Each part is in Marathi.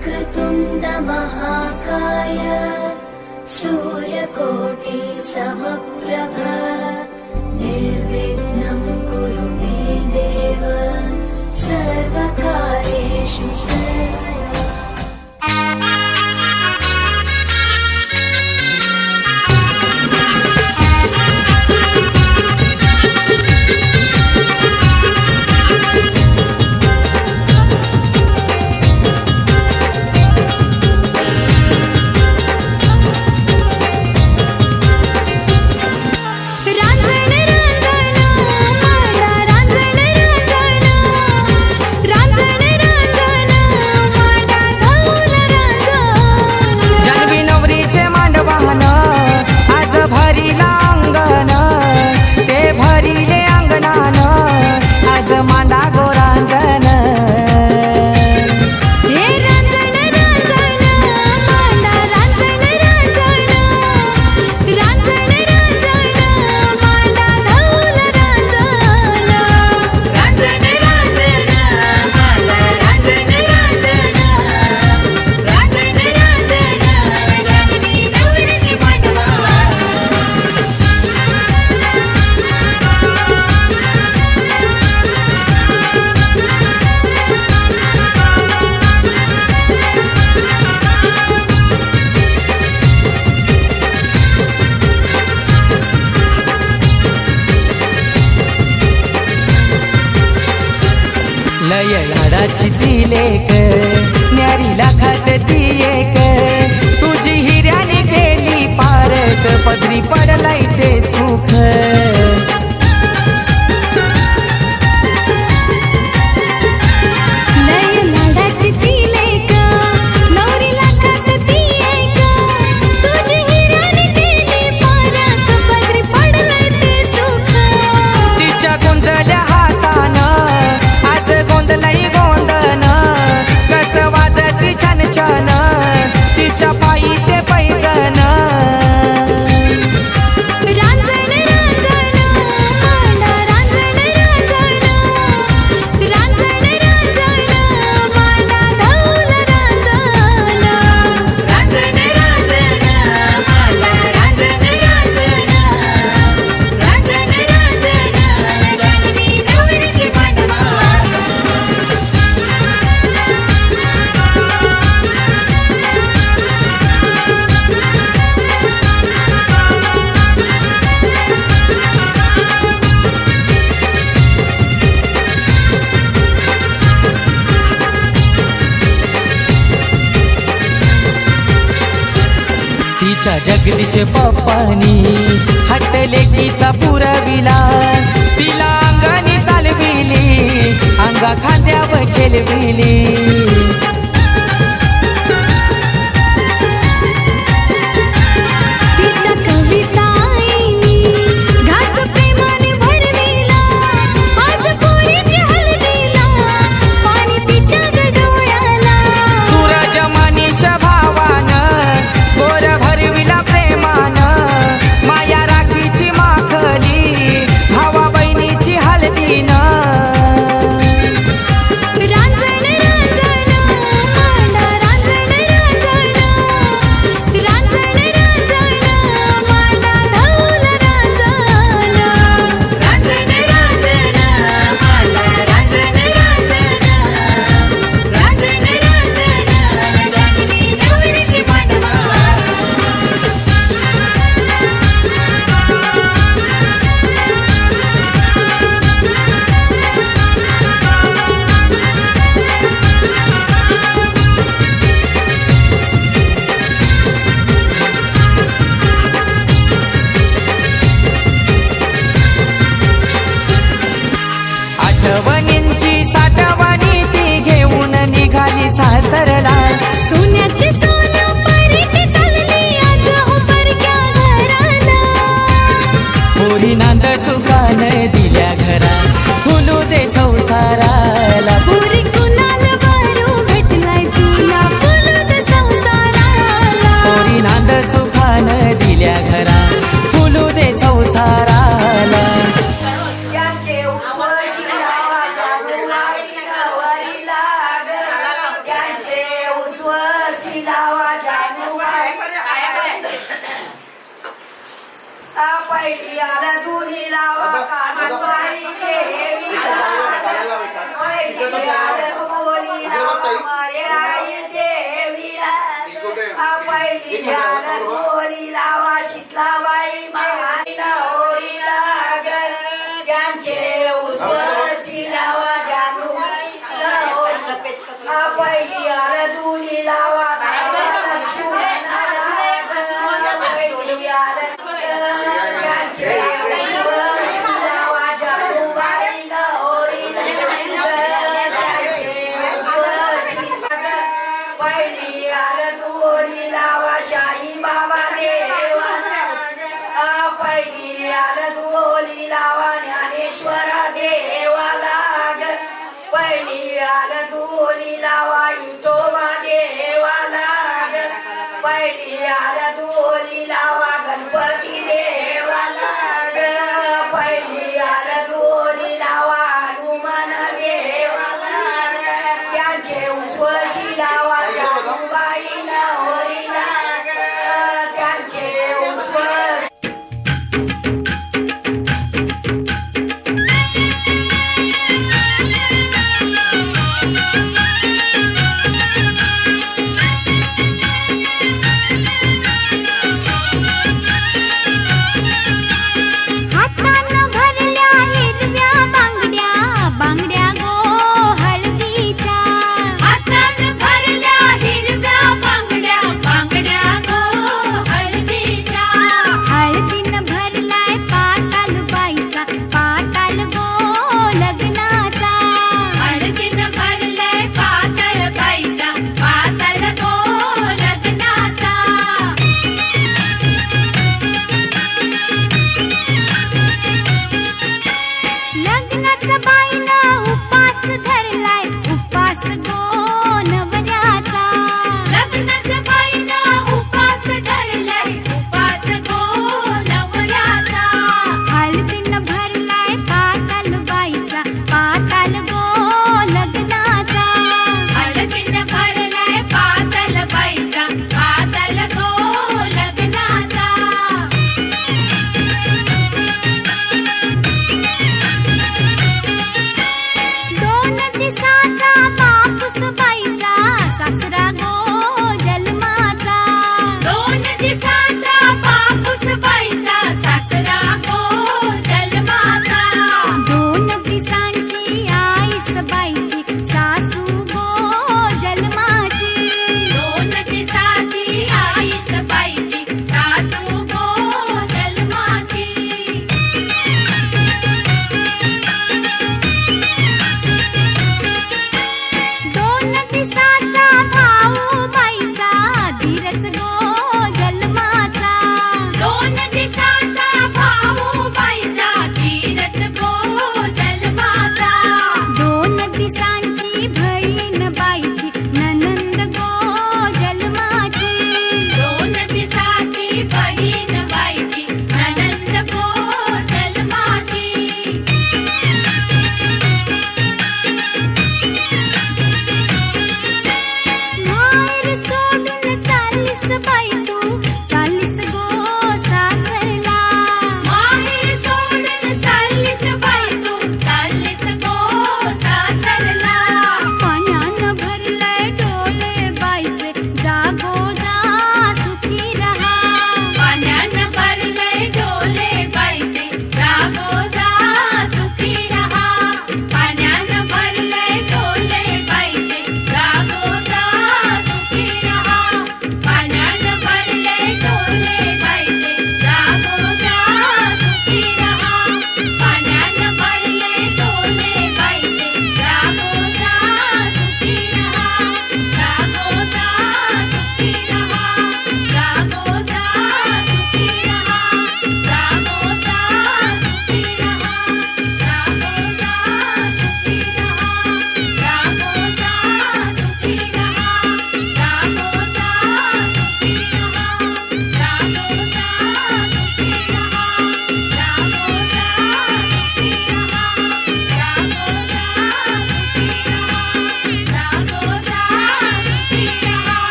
वक्रतुण्ड महाकाय सूर्यकोटि समप्रभ निर्विघ्नं कुरु मे देव सर्वकार्येषु सर्वदा। लय लाडाची ती लेक न्यारी लाखात ती एक तुझी हिऱ्याने गेली पारत पदरी पडलाय ते सुख। तिच्या पायी ते पैजण रांजण रांजण मांडा रांजण रांजण रांजण रांजण मांडा धौल रांजण रांजण रांजण मांडा रांजण रांजण रांजण रांजण जन्मी नवरीची पांडवा। तिच्या जगदीश पप्पानी हट्ट लेकीचा पुरविला तिला अंगाने चालविली अंगा खांद्यावर खेळविली। तिच्या कविताईनी घास प्रेमाने भरविला आज पोरीची हळदीला पाणी तिच्या डोळ्याला। सूरज मनीष भावानं गोर भरविला प्रेमानं माया राखीची माखली भावा बहिणीची हळदीनं। रांजण रांजण पहिली आला दुनी लावा कानबाई देवीला पहिली आला दुनी लावा मारे आई देवीला पहिली आला दुनी लावा शीतलाबाई माई नवरी लागल त्यांचे उसवसी लावा जानू पहिली आला दुनी लावा शाही बाबा देवा पहिली आला दुनी लावा ज्ञानेश्वरा देवा लाग पहिली आला दुनी लावा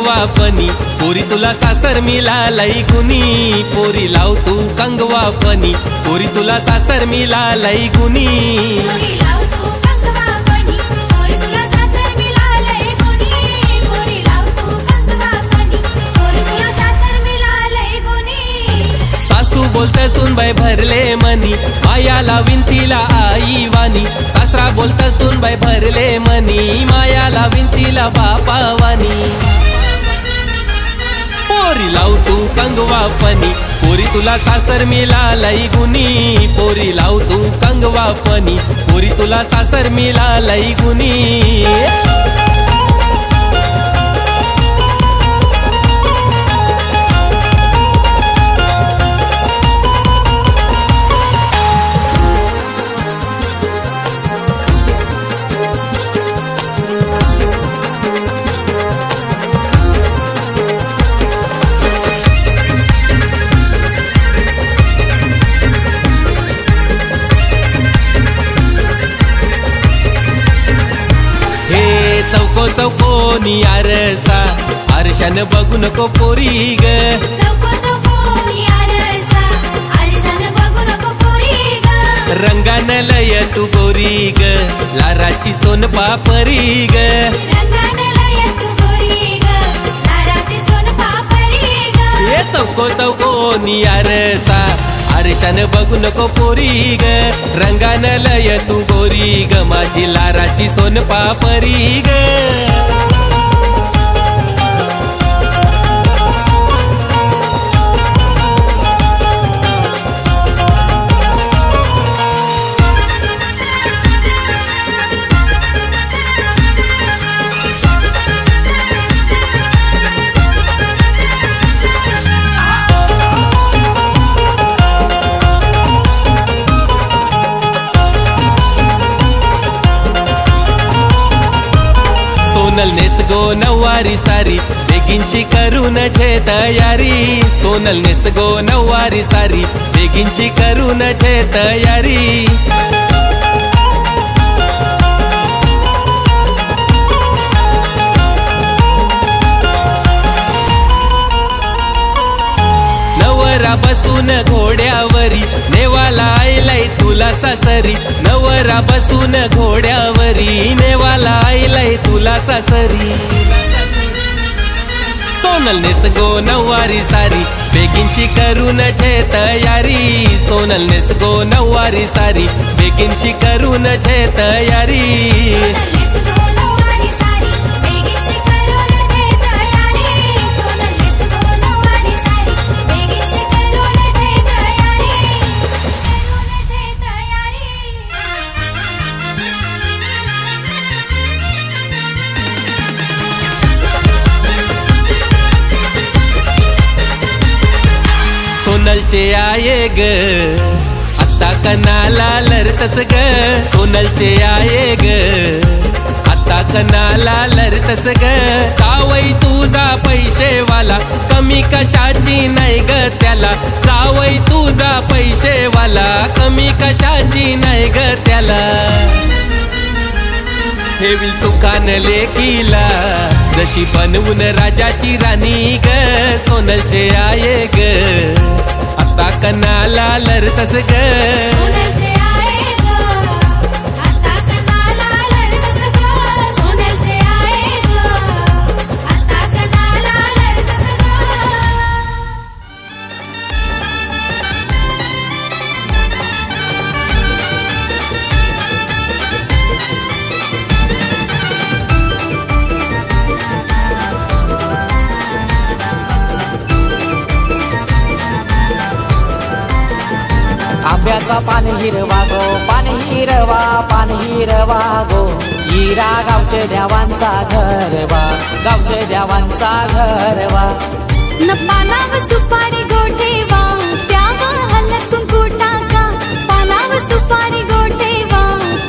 कंगवा फनी पोरी तुला सासर मिळालंय गुनी पोरी लाव तू कंगवा फनी पोरी तुला सासर मिळालंय गुनी पोरी लाव तू कंगवा फनी पोरी तुला सासर मिळालंय गुनी पोरी लाव तू कंगवा फनी पोरी तुला सासर मिळालंय गुनी सासू बोलत सुनबाई भरले मनी माया लावीन तिला आई वाणी सासरा बोलत सुनबाई भरले मनी माया लावीन तिला बापा वाणी पोरी लाव तू कंगवा फनी पोरी तुला सासर मिळालंय गुनी पोरी लाव तू कंगवा फनी पोरी तुला सासर मिळालंय गुनी चौकोनी आरसा आरशान बघू नको पोरी ग चौकोनी आरसा आरशान बघू नको पोरी ग रंगान लय तू गोरी ग लाराची सोन पापरी ग रंगान लय तू गोरी ग लाराची सोन पापरी ग हे चौकोनी आरसा आरशान बघू नको पोरी ग रंगान लय तू गोरी ग माझी लाराची सोन पापरी ग सोनल नेस गो नववारी सारी बेगिनशी करून छे तयारी सोनल नेस गो नववारी सारी बेगिनशी करून छे तयारी नवरा बसून घोड्यावरी नेवाला आयलाय तुला सासरी नवरा बसून घोड्यावरी नेवाला आयलाय तुला सासरी सोनल नेस गो नववारी सारी बेगिनशी करून छे तयारी सोनल नेस गो नववारी सारी बेगिनशी करून छे तयारी सोनलचे आये ग आता कनाला लरतस ग सोनलचे आये ग आता कनाला लरतस ग जावई तुझा पैसेवाला कमी कशाची नाही ग त्याला जावई तुझा पैसेवाला कमी कशाची नाही ग त्याला ठेवील सुखान लेकीला जशी बनवून राजाची राणी ग सोनलचे आये ग आता कनाला लरतस ग सोनलचे आये ग आता कनाला लरतस ग सोनलचे आये ग आता कनाला लरतस ग आंब्याचा पान हिरवा गो पान हिरवा गो हिरा गावचे देवांचा घरवा गावचे देवांचा घरवा न पानाव सुपारी गोठेवा त्यावर हलत कुंकू टाका पानाव सुपारी गोठेवा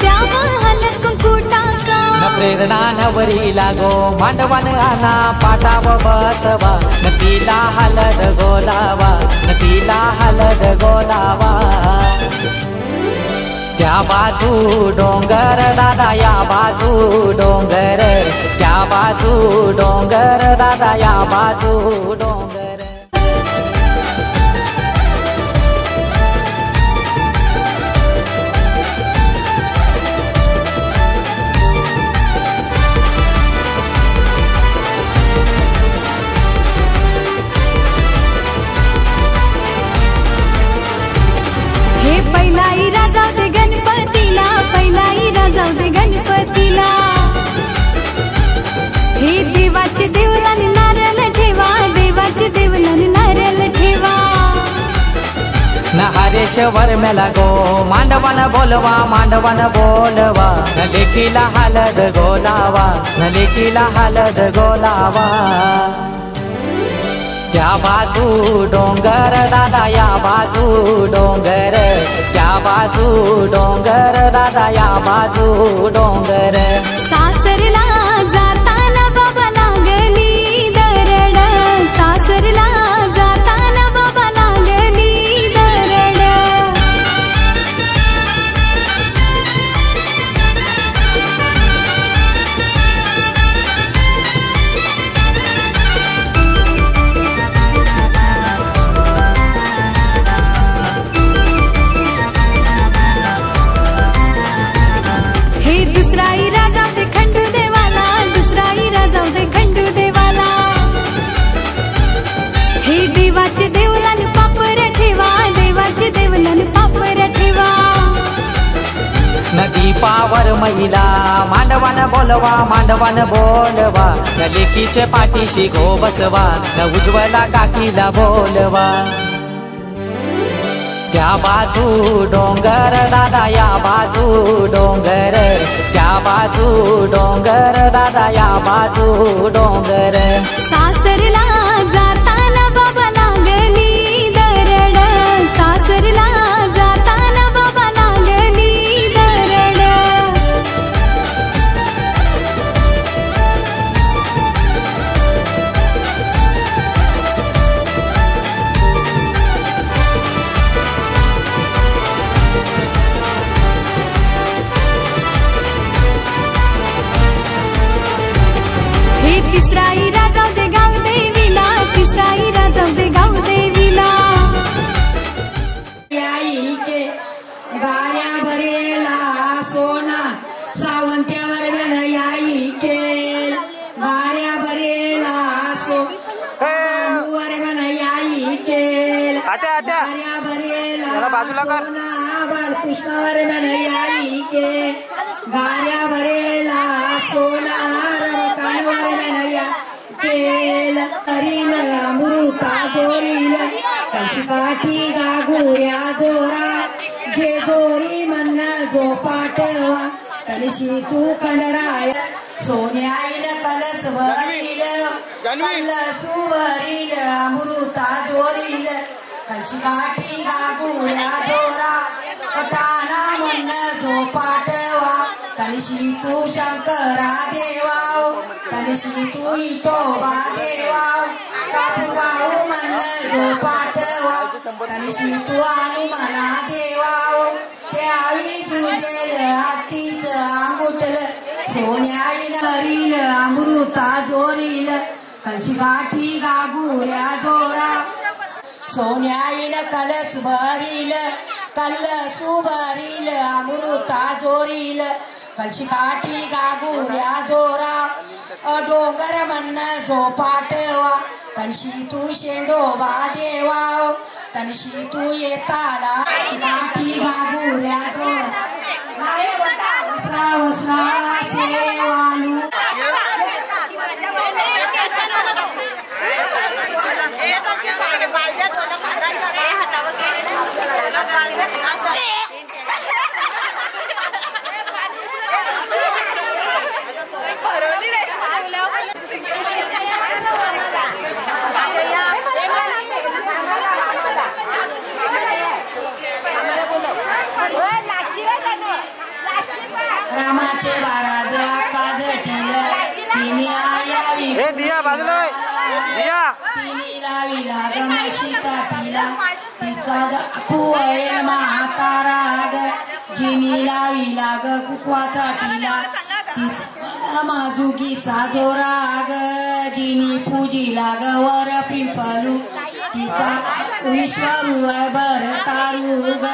त्यावर हलत कुंकू टाका न प्रेरणा नवरी लागो मांडवान आना पाटाव बसवा न तिला हलद गोलावा न तिला हलद गोलावा त्या बाजू डोंगर दादा या बाजू डोंगर, त्या बाजू डोंगर दादा या बाजू डोंगर. पहिला इरा जाऊ दे गणपतीला, पहिला इरा जाऊ दे गणपतीला. हे देवाचे देवलाने नारळ ठेवा, देवाचे देवलाने नारळ ठेवा. न हरेश्वर मेला गो मांडवन बोलवा, मांडवन बोलवा. न लेकीला हलद गोलावा, न लेकीला हलद गोलावा. त्या बाजू डोंगर दादा या बाजू डोंगर, त्या बाजू डोंगर दादा या बाजू डोंगर. सासरला जाताना बाबा लागली दरड, सासरला जाताना बाबा लागली दरड. दुसरा इरा जाऊ दे खंडू देवाला, दुसरा इरा जाऊ दे खंडू देवाला. हे देवाचे देवलाने पापर ठेवा, देवाचे देवलाने पापर ठेवा. नदी पावर महिला मांडवन बोलवा, मांडवन बोलवा. न लेकीचे पाठीशी गो बसवा, न उज्ज्वला काकीला बोलवा. त्या बाजू डोंगर दादा या बाजू डोंगर, त्या बाजू डोंगर दादा या बाजू डोंगर. सासरला जाताना बाबा लागली दरड, सासरला जाताना बाबा लागली दरड. तिसरा इरा जाऊ दे गाव देवीला, तिसरा इरा जाऊ दे गाव देवीला. याई के गाऱ्या भरेला सोना, सावंत्यावर गण याई के गाऱ्या भरेला सोनावर गण याई के गाऱ्या भरेला सोना, बालकृष्णावर गण याई के गाऱ्या भरेला सोना, रवकांवर गण केल. करील अमृता जोरील कशी काठी गागुऱ्या जोरा, जे जोरी मन जो पाठवा कलशी तू कणराय. सोन्याईन कलस भरील कलस भरील अमृता जोरील कशी काठी गागुऱ्या जोरा, पटाना मन जो पाठवा कलशी तू शंकरा देवा, कलशी तू इटोबा देवा. कापूबाऊ मन जो पाठवा कलशी तू हनुमना देवा. त्यावी जुदेल हातीच अंगुठल, सोन्याईन हरील अमृता जोरील कलशी काठी गागुऱ्या जोरा. सोन्याईन कलस भरील कलस भरील अमृता जोरील कलशी काठी गागुऱ्या जोरा. डोंगर मन जो पाठवा कलशी तू शेंडोबा देवा, कलशी तू येताला काठी गागुऱ्या जोरा. वस्रा वस्रा सेवालू रामाचे बाराज आकाज टील तिने आयावी तिने लाविला गमशीचा टीला तिचा कुवैल म्हाताराग जिनी तिने लाविला ग कुकवाचा टिला तिचा माजुकीचा जोरा ग जिनी पूजिला ग वर पिंपलू तिचा विश्वरू बर तारू ग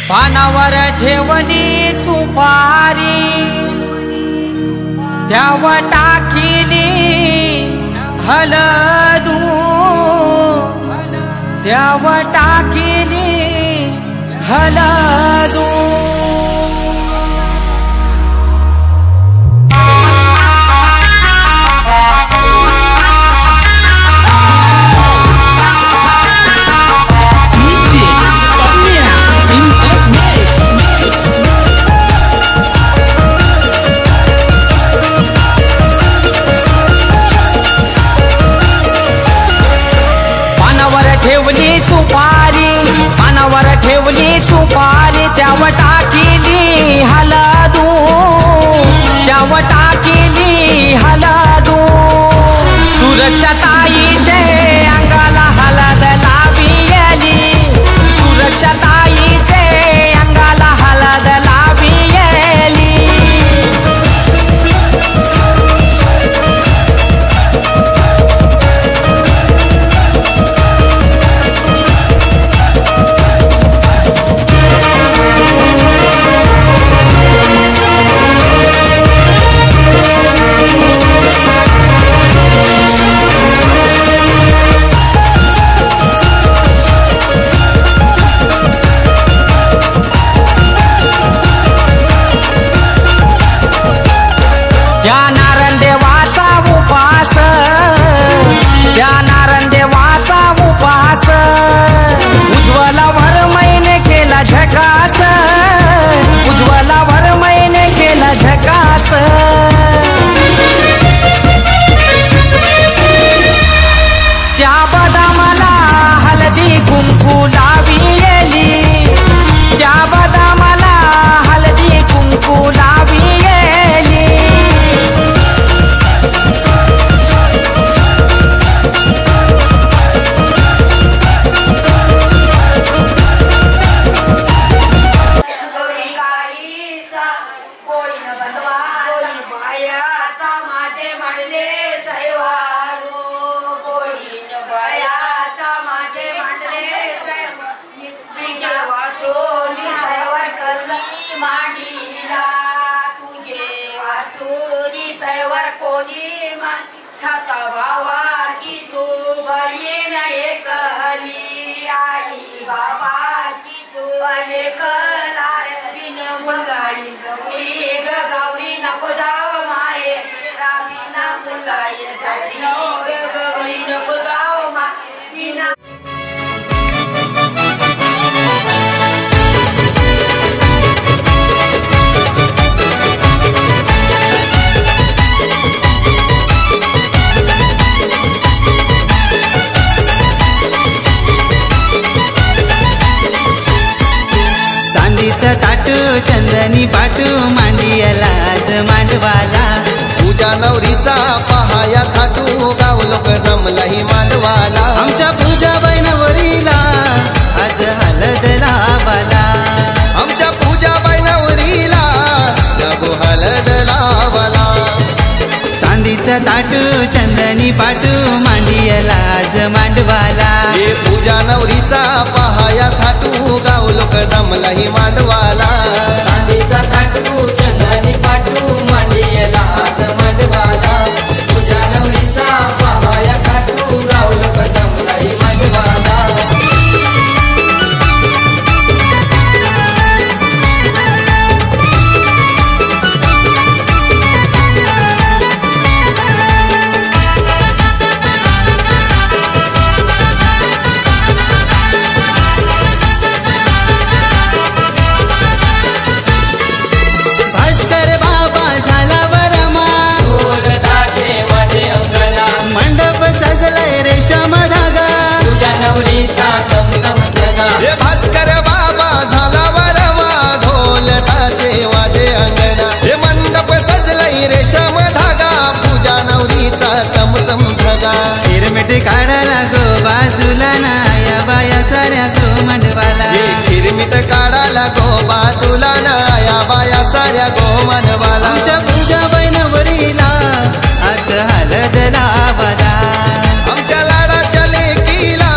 पानावर ठेवली सुपारी त्यावर टाकिली हळदू त्यावर टाकिली हळदू ठेवली सुपारी पानावर ठेवली सुपारी त्यावर टाकिली हळदू त्यावर टाकिली हळदू सुरक्षाताईचे अंगाला हळद लाविली सुरक्षाताईचे अंगाला हळद लाविली चंदनी पाटू मांडियाला मांडवाला तुझ्या नवरीचा पहाया थाटू गाव लोक जमलाही मांडवाला आमच्या पूजा बैनवरीला आज हळद लावाला आमच्या पूजा बैनवरीला जागो हळद लावाला चांदीचं ताटू चंदनी पाटू मांडियाला मांडवाला हे पूजा नवरीचा पहाया थाटू गाव लोक जमलाही मांडवाला चांदीचा ताटू चंदनी पाटू मांडियाला मांडवाला पूजा नवरीचा पहाया थाटू गाव लोक जमलाही मांडवाला हे भास्कर बाबा खिरमिट काढायला गो बाजूला ना या बाया साऱ्या गो मांडवाला खिरमिट काढायला गो बाजूला ना या बाया साऱ्या गो मांडवाला आमच्या पूजा बहिणवरीला आज हळद लावाला आमच्या लाडाच्या लेकीला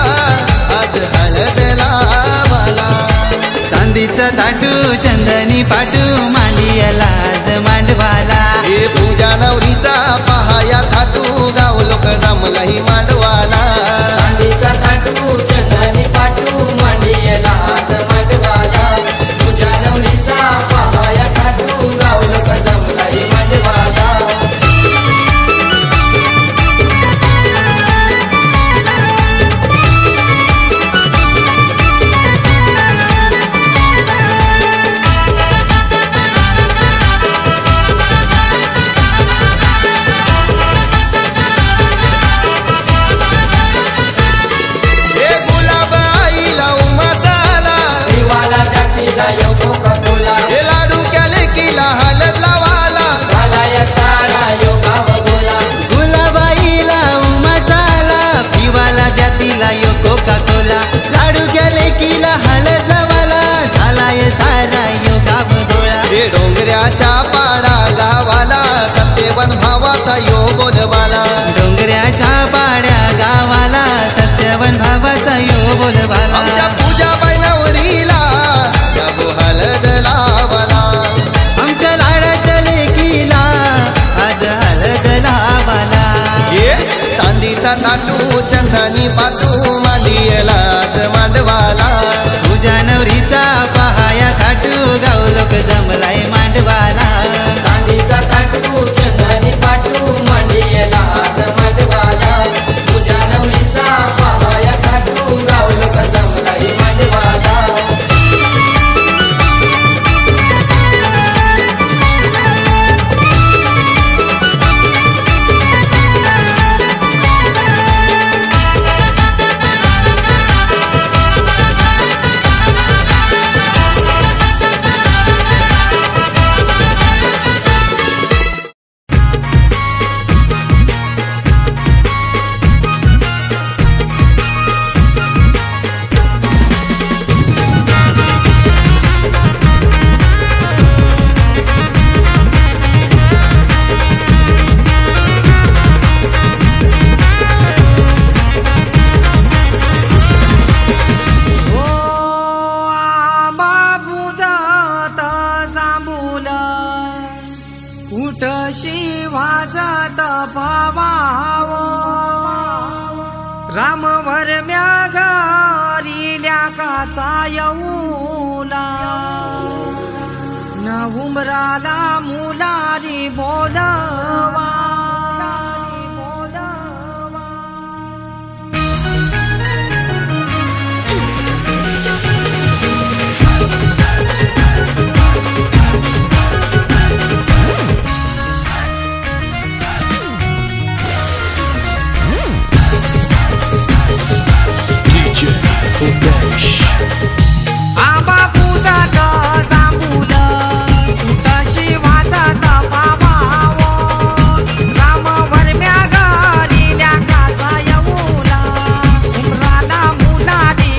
आज हळद लावाला चांदीचा ताटू चंदनी पाटू मांडियाला आज मांडवाला हे पूजा नवरीचा पहाया थाटू गाव लोक जमलाही मांडवाला चांदीचा थाटू चंदनी पाटू मांडियेला आज मांडवाला पूजा नवरीचा पहाया थाटू गाव लोक जमलाही मांडवाला हे लाडू केले किला हळद लावाला गुलाबाईला मसाला पिवाला जातीला यो कोका कोला लाडू गेले किला हळद लावाला झालाय सारा यो गाव धोळा हे डोंगऱ्याच्या पाडा गावाला सत्यवन भावाचा यो बोलवाला डोंगऱ्याच्या पाड्या गावाला सत्यवन भावाचा यो बोलवाला आमच्या पूजा नवरीला जागो हळद लावाला आमच्या लाडाच्या लेकीला आज हळद लावाला ये चांदीचा ताटू चंदनी पाटू मांडियेला आज मांडवाला पूजा नवरीचा पहाया थाटू गाव लोक जमलाय मांडवाला चांदीचा थाटू चंदनी पाटू मांडियेला आज मांडवाला पूजा नवरीचा पहाया थाटू गाव लोक जमलाही मांडवाला रामवर म्यागारिल्या काचा येऊला न उमराला मुलारी बोलवा आंबा पूजात जांभूलं तशी वाजत पावावो रामवर म्यागारिल्या काचा येऊला उमराला मुलारी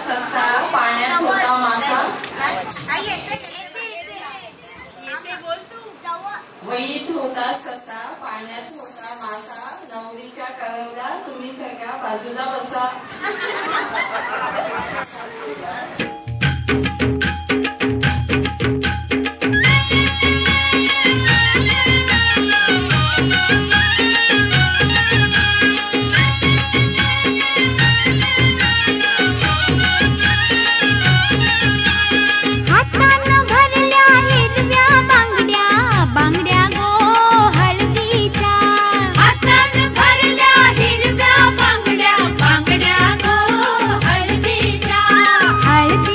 ससा पाण्यात होता मासा वहीत होता ससा पाण्यात होता मासा नवरीच्या करवला तुम्ही सगळ्या बाजूला बसा हळदी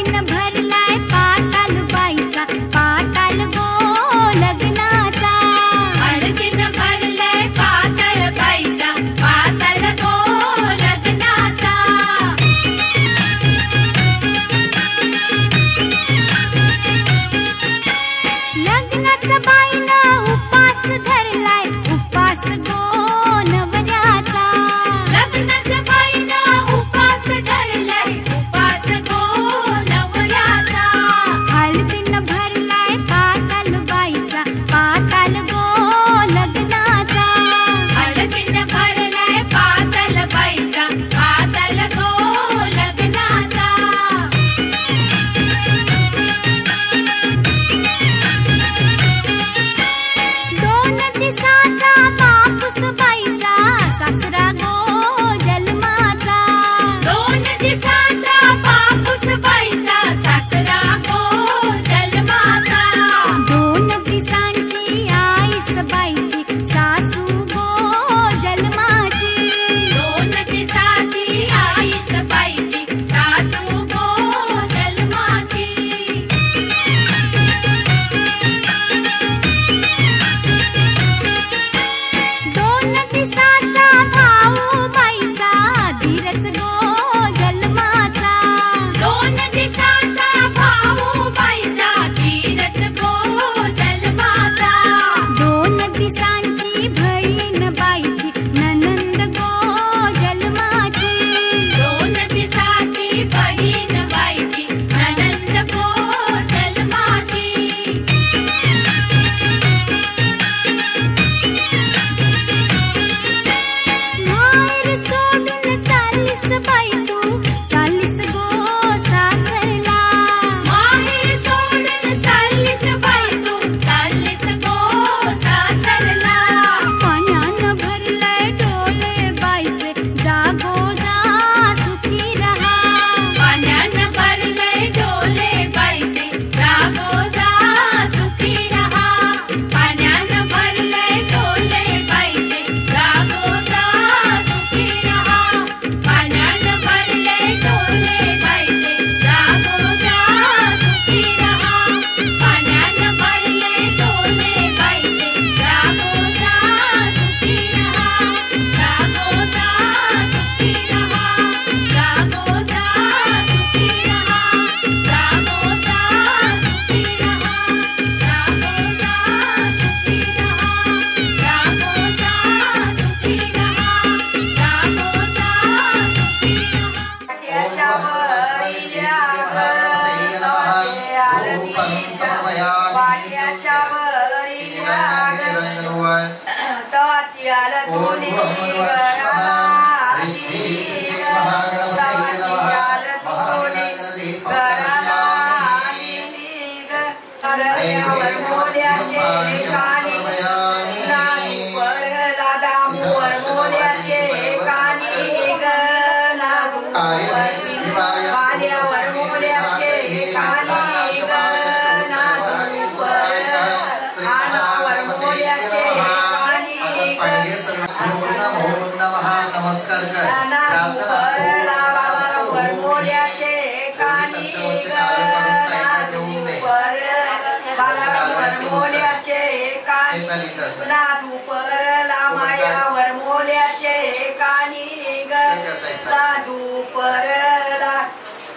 नमस्कार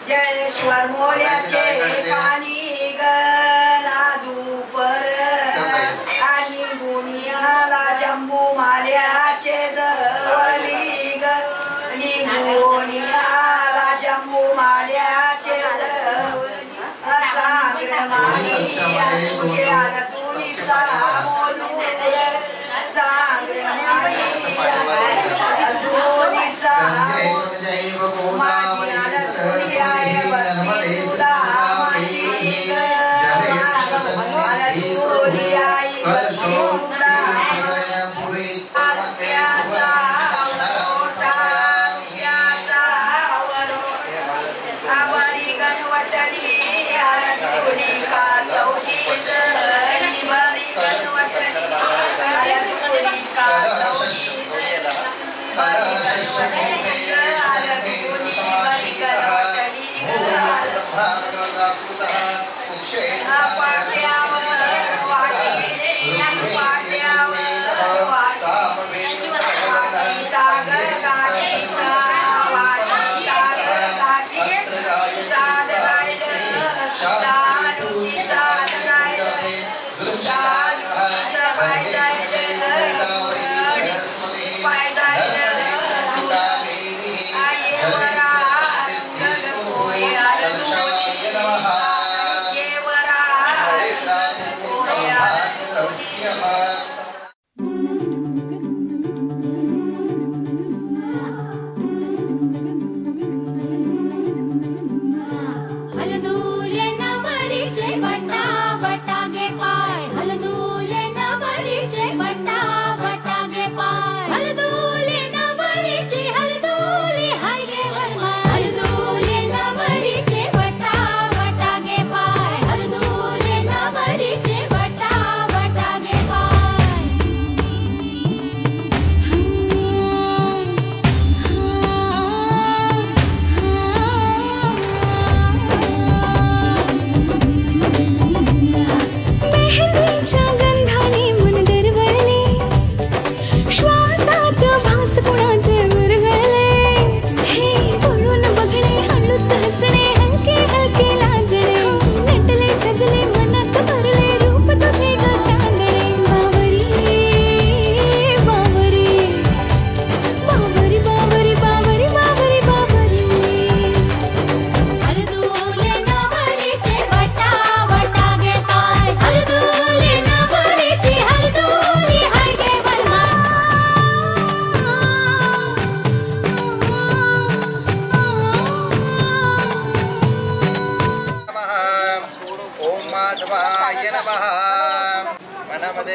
जयेश्वर मोल्याचे कानी ग लादूपर आणि गुनियाला जम्बू माल्याचे जवळी ग गुनियाला जम्बू माल्याचे सांग्रमानी तुझे आला तुनीचा बोलू सांग्रमानी दोनीचा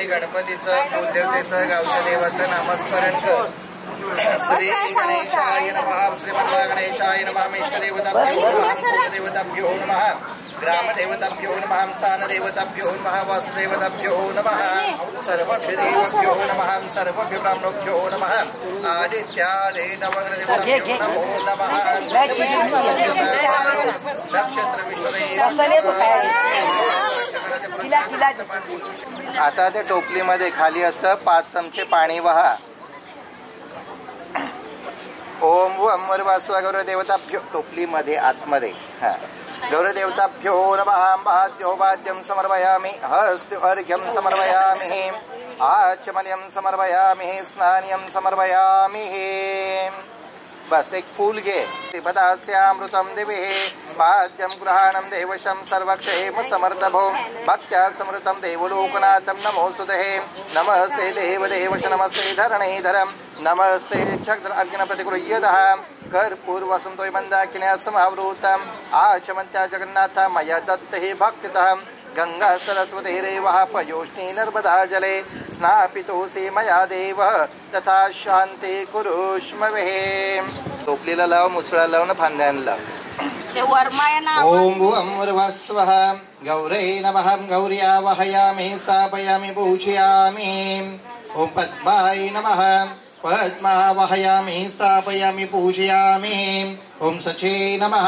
गणपतीचं कुलदेवतेचं गावच्या देवाचं नामस्मरण कर. श्री गणेशाय नमः. श्रीमन्वा गणेशाय नमः. इष्टदेवताभ्यो नमः. ग्रामदेवताभ्यो नमः. स्थानदेवताभ्यो नमः. वासुदेवताभ्यो नमः. सर्वभ्यो नमः. सर्वभ्यो ब्राह्मणोभ्यो नमः. आदित्यादे नवग्रहदेवताभ्यो नमो नमः. नक्षत्र आता त्या टोपलीमध्ये खाली असं 5 चमचे पाणी वहा. ओम वम वासुवा गौरदेवताभ्यो टोपलीमध्ये आतमध्ये गौरदेवताभ्यो नमः. वाद्यो वाद्यं समर्पयामि. हस्तु अर्घ्यं समर्पयामि. आचमनीयं समर्पयामि. स्नानीयं समर्पयामि. बस एक फूल घे. श्रीपदास्यामृतं देवेः पाद्यं गृहाणं देवशं सर्वक्षेम समर्थभो भक्त्या समृतं देवलोकनाथं नमोस्तुते. नमस्ते देवदेवश नमस्ते धरणीधरं नमस्ते चक्र अर्घ्यप्रतिगृह्यतः कर्पूर्वसंतो मंदाकिन्या समावृतं आचमन्त्या जगन्नाथ मया दत्ते भक्तितः गंगा सरस्वती रेवः पयोष्णी नर्मदा जले स्नापितोऽसि मया देव तथा शांती कुरुष्मवे. टोपलीला लाव, मुसळा लाव ना फांद्याला लाव. ओम भुवं वस्वः गौरै नमः. गौर्या वहयामि स्थापयामि पूजयामि. ओम पद्माय नमः. पद्मा वहयामि स्थापयामि पूजयामि. ओम सचे नमः.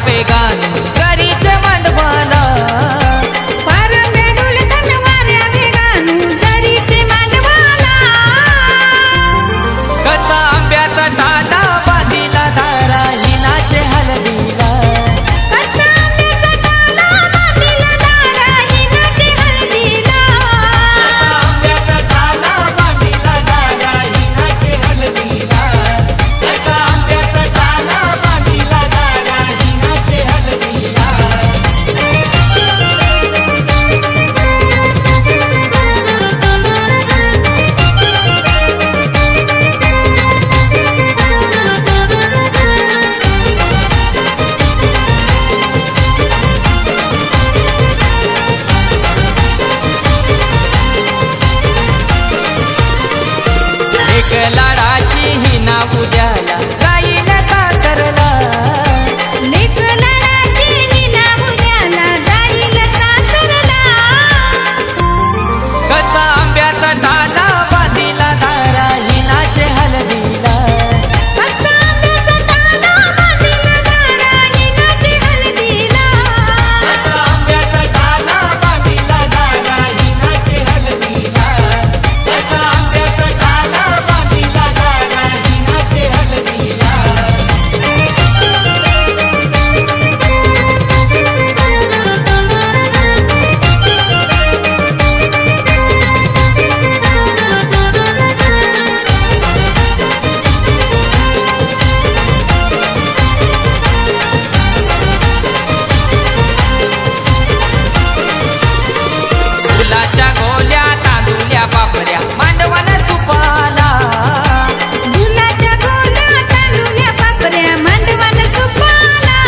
वेगान घरीचे मांडवण पारंब्या ढोलतान वाऱ्या वेगान घरीचे मांडवण. कसा आंब्याचा टाला बांधीला दारा हिनाचे हलदीला. कसा आंब्याचा टाला बांधीला दारा हिनाचे हलदीला. कसा आंब्याचा टाला बांधीला दारा हिनाचे हलदीला. कसा आंब्याचा टाला बांधीला दारा हिनाचे हलदीला. एक लाडाची हिना उद्याला जाईल सासरला. लेक लाडाची हिना उद्याला जाईल सासरला. कसा आंब्याचा टाला बांधीला दारा हिनाचे हलदीला. कसा आंब्याचा टाला बांधीला दारा हिनाचे हलदीला. कसा आंब्याचा टाला बांधीला दारा हिनाचे हलदीला. कसा आंब्याचा टाला बांधीला दारा हिनाचे हलदीला. फुलाच्या गोल्या तांदुल्या पापऱ्या मांडवान सुपाला. फुलाच्या गोल्या तांदुल्या पापऱ्या मांडवान सुपाला.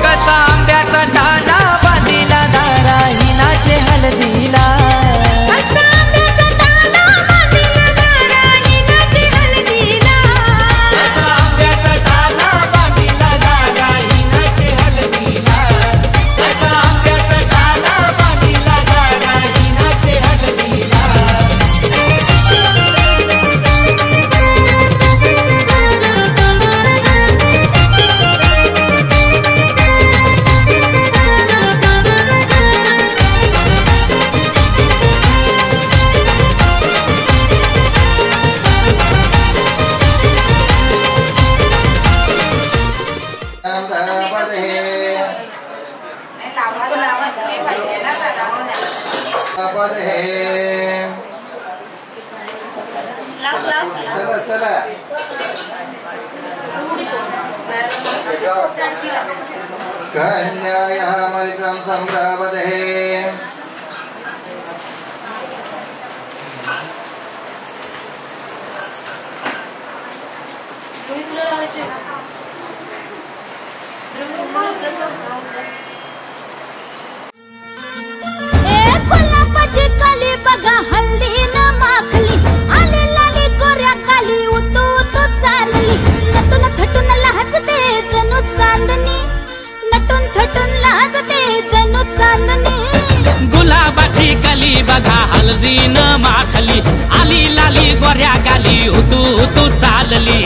कसा आंब्याचा टाला बांधीला दारा हिनाचे हलदीला. कसा आंब्याचा टाला बांधीला दारा हिनाचे हलदीला. कसा आंब्याचा टाला बांधीला दारा हिनाचे हलदीला. कसा आंब्याचा टाला बांधीला दारा हिनाचे हलदीला. चला चला कन्यायाः मलिक्रं सम्प्रापदहे. कोल्हापाची काली बघा हल्दी न माखली. आली लाली गोऱ्या काली उतू उतू चालली. नटून थटून लाजते जणू चांदणी. नटून थटून लाजते जणू चांदणी. गुलाबाची कली बघा हल्दी न माखली. आली लाली गोऱ्या गाली उतू उतू चालली.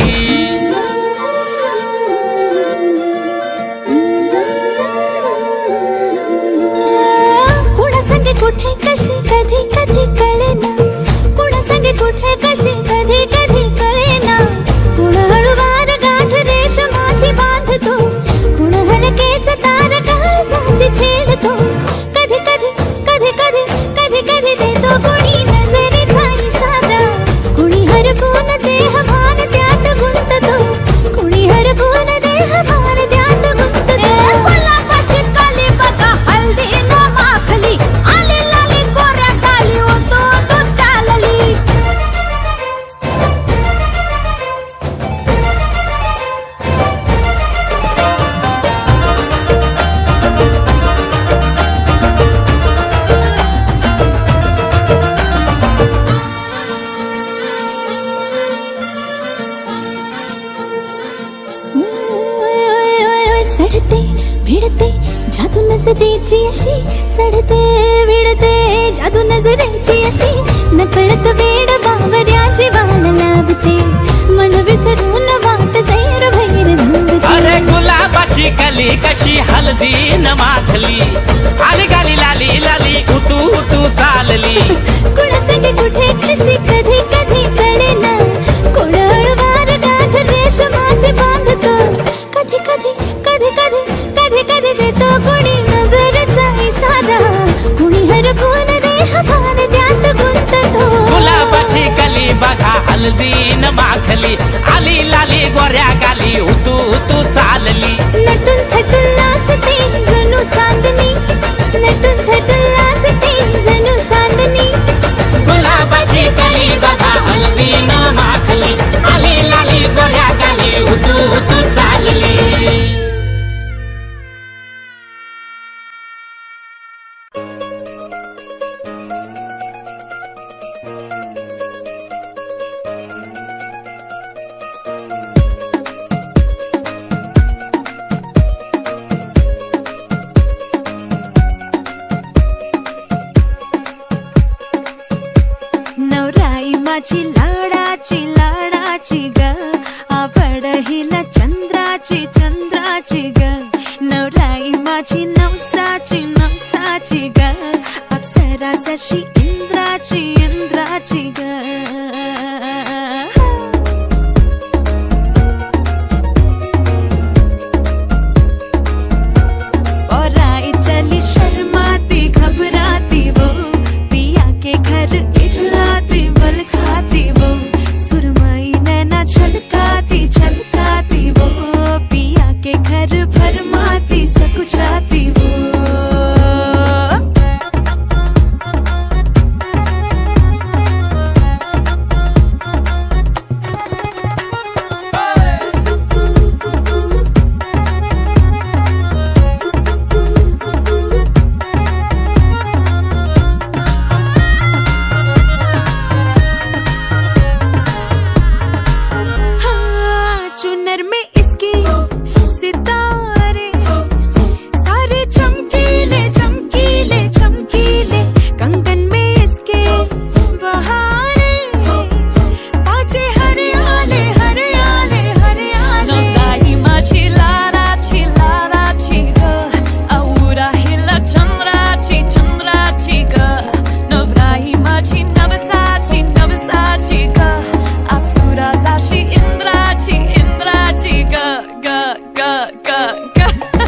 चढते भिडते जादू नजरेची अशी, चढते भिडते जादू नजरेची अशी, नकळत वेड बावऱ्या जीवाला लाभते, मन विसरून वाट सैर भैर धुंदते. अरे गुलाबाची कली कशी हलदी न माखली, आली गाली लाली लाली उतू उतू चालली. कुणासाठी कुठे कशी कधी कधी कळेना, कोण हळवार गाठ रेशमाची बांधतो, कधी कधी कधी कधी कधी कधी देतो कुणी नजरेचा इशारा, कुणी हरपून देहभान त्यात गुंततो. गुलाबाची कली बघा हलदी न माखली, आली लाली गोऱ्या गाली उतू उतू चालली. नटून थटून नाचते जणू चांदणी, नटून थटून नाचते जणू चांदणी. गुलाबाची कली बघा हलदी न माखली, आली लाली गोऱ्या गाली उतू उतू चालली. नवराई माझी लाडाची लाडाची ग, आवड हिला चंद्राची चंद्राची ग. नवराई माझी नवसाची नवसाची ग, अप्सरा जशी इंद्राची इंद्राची ग. और आई चली शर्माती घबराती वो, पिया के घर इठलाती बल खाती वो, सुरमई नैना छलकाती छलकाती वो, पिया के घर भरमाती सकुचाती वो. चुनर में इसकी सितारे सारे चमकीले चमकीले चमकीले, कंगन में इसके बहारे पाचे हरियाले हरियाले हरियाले. नवराई माझी लाडाची लाडाची ग, औरा हिला चंद्राची चंद्राची ग. नवराई माझी नवसाची नवसाची ग, अप्सरा जशी इंद्राची इंद्राची ग ग ग ग ग.